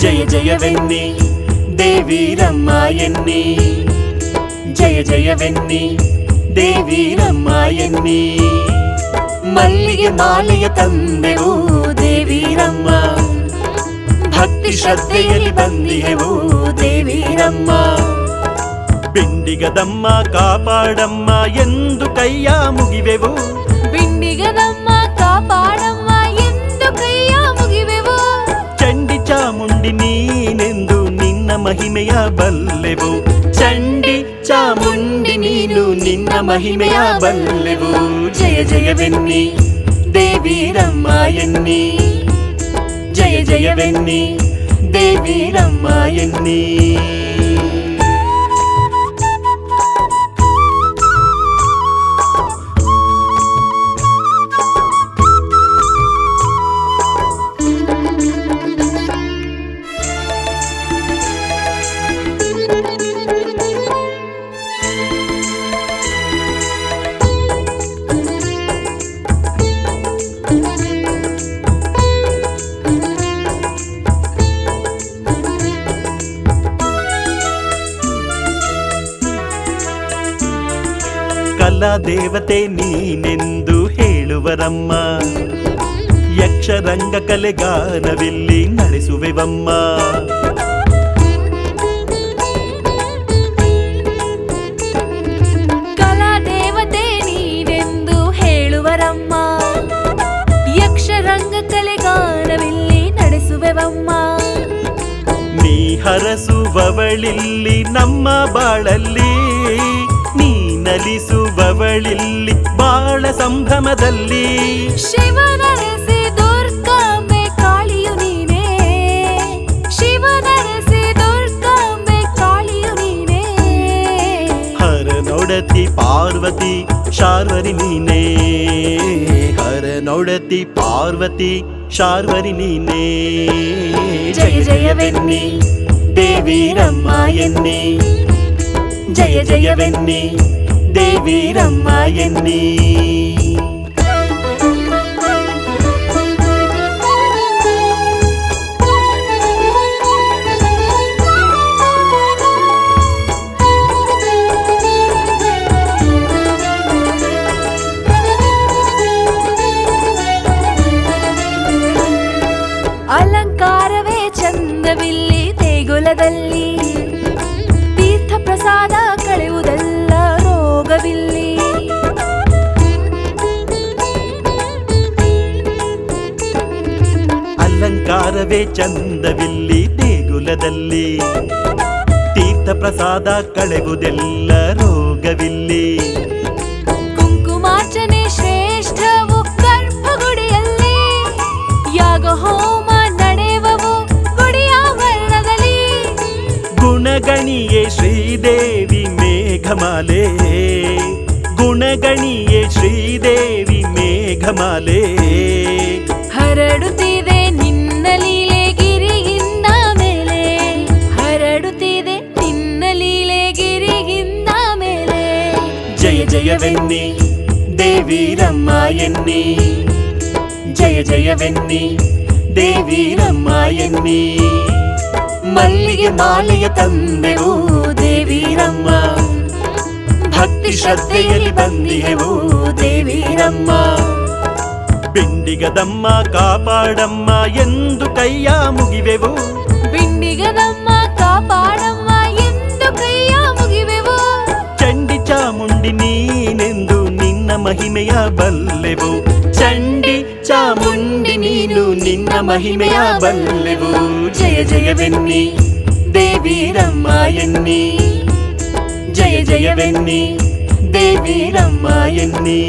జయ జయవెన్ని దేవీరమ్మ ఎన్ని, జయ జయవెన్ని ದೇವೀರಮ್ಮ ಎನ್ನಿ. ಮಲ್ಲಿಗೆ ಮಾಲೆಯ ತಂದೆವು ದೇವೀರಮ್ಮ, ಭಕ್ತಿ ಶ್ರದ್ಧೆಯಲ್ಲಿ ಬಂದಿಹೆವು ದೇವೀರಮ್ಮ. ಬಿಂಡಿಗದಮ್ಮ ಕಾಪಾಡಮ್ಮ ಎಂದು ಕೈಯ ಮುಗಿವೆವು, ಬಿಂಡಿಗದಮ್ಮ ಕಾಪಾಡಮ್ಮ ಎಂದು ಕೈಯ ಮುಗಿವೆವು. ಚಂಡಿ ಚಾಮುಂಡಿ ನೀನೆಂದು ನಿನ್ನ ಮಹಿಮೆಯ ಬಲ್ಲೆವು, ಚಂಡಿ ಚಾಮುಂಡಿ ನೀನು ನಿನ್ನ ಮಹಿಮೆಯ ಬಲ್ಲೆವು. ಜಯ ಜಯವೆನ್ನಿ ದೇವೀರಮ್ಮ ಎನ್ನಿ, ಜಯ ಜಯವೆನ್ನಿ ದೇವೀರಮ್ಮ ಎನ್ನಿ. ಕಲಾ ದೇವತೆ ನೀನೆಂದು ಹೇಳುವರಮ್ಮ, ಯಕ್ಷರಂಗ ಕಲೆಗಾನವಿಲ್ಲಿ ನಡೆಸುವೆವಮ್ಮ. ಕಲಾ ದೇವತೆ ನೀನೆಂದು ಹೇಳುವರಮ್ಮ, ಯಕ್ಷರಂಗ ಕಲೆಗಾನವಿಲ್ಲಿ ನಡೆಸುವೆವಮ್ಮ. ನೀ ಹರಸುವವಳಿಲ್ಲಿ ನಮ್ಮ ಬಾಳಲ್ಲಿ, ನೀ ನಲಿಸುವವಳಿಲ್ಲಿ ಬಾಳ ಸಂಭ್ರಮದಲ್ಲಿ. ಶಿವನರಸಿ ದುರ್ಗಾಂಬೆ ಕಾಳಿಯು ನೀನೇ, ಶಿವನರಸಿ ದುರ್ಗಾಂಬೆ ಕಾಳಿಯು ನೀನೇ. ಹರನೊಡತಿ ಪಾರ್ವತಿ ಶಾರ್ವರಿ ನೀನೇ, ಹರನೊಡತಿ ಪಾರ್ವತಿ ಶಾರ್ವರಿ ನೀನೇ. ಜಯ ಜಯವೆನ್ನಿ ದೇವೀರಮ್ಮ ಎನ್ನಿ, ಜಯ ಜಯವೆನ್ನಿ ದೇವೀರಮ್ಮ ಎನ್ನಿ. ಅಲಂಕಾರವೇ ಚಂದವಿಲ್ಲಿ ದೇಗುಲದಲ್ಲಿ, ತೀರ್ಥ ಪ್ರಸಾದ ಕಳೆಯುವುದೆಲ್ಲ ರೋಗವಿಲ್ಲಿ. ಅಲಂಕಾರವೇ ಚಂದವಿಲ್ಲಿ ದೇಗುಲದಲ್ಲಿ, ತೀರ್ಥ ಪ್ರಸಾದ ಕಳೆಯುವುದೆಲ್ಲ ರೋಗವಿಲ್ಲಿ. ಕುಂಕುಮಾರ್ಚನೆ ಶ್ರೇಷ್ಠವು ಗರ್ಭಗುಡಿಯಲ್ಲಿ, ಯಾಗ ಹೋಮ ನಡೆಯುವವು ಗುಡಿಯ ವರ್ಣದಲ್ಲಿ. ಗುಣಗಣಿಯೇ ಶ್ರೀದೇವಿ ಮೇಘಮಾಲೆ, ಗುಣಗಣಿಯೇ ಶ್ರೀದೇವಿ ಮೇಘಮಾಲೆ. ಹರಡುತ್ತಿದೆ ನಿನ್ನ ಲೀಲೆ ಗಿರಿಗಿಂದ ಮೇಲೆ, ಹರಡುತ್ತಿದೆ ನಿನ್ನ ಲೀಲೆ ಗಿರಿಗಿಂದ ಮೇಲೆ. ಜಯ ಜಯವೆನ್ನಿ ದೇವೀರಮ್ಮ ಎನ್ನಿ, ಜಯ ಜಯವೆನ್ನಿ ದೇವೀರಮ್ಮ ಎನ್ನಿ. ಮಲ್ಲಿಗೆ ಮಾಲೆಯ ತಂದೆವು ದೇವೀರಮ್ಮ, ಭಕ್ತಿ ಶ್ರದ್ಧೆಯಲ್ಲಿ ಬಂದಿಹೆವು ದೇವೀರಮ್ಮ. ಬಿಂಡಿಗದಮ್ಮ ಕಾಪಾಡಮ್ಮ ಎಂದು ಕೈಯ ಮುಗಿವೆವು, ಬಿಂಡಿಗದಮ್ಮ ಕಾಪಾಡಮ್ಮ ಎಂದು ಕೈಯ ಮುಗಿವೆವು. ಚಂಡಿ ಚಾಮುಂಡಿ ನೀನೆಂದು ನಿನ್ನ ಮಹಿಮೆಯ ಬಲ್ಲೆವು, ಚಂಡಿ ಚಾಮುಂಡಿ ನೀನು ನಿನ್ನ ಮಹಿಮೆಯ ಬಲ್ಲೆವು. ಜಯ ಜಯವೆನ್ನಿ ದೇವೀರಮ್ಮ ಎನ್ನಿ, ಜಯ ಜಯವೆನ್ನಿ ದೇವೀರಮ್ಮ ಎನ್ನಿ.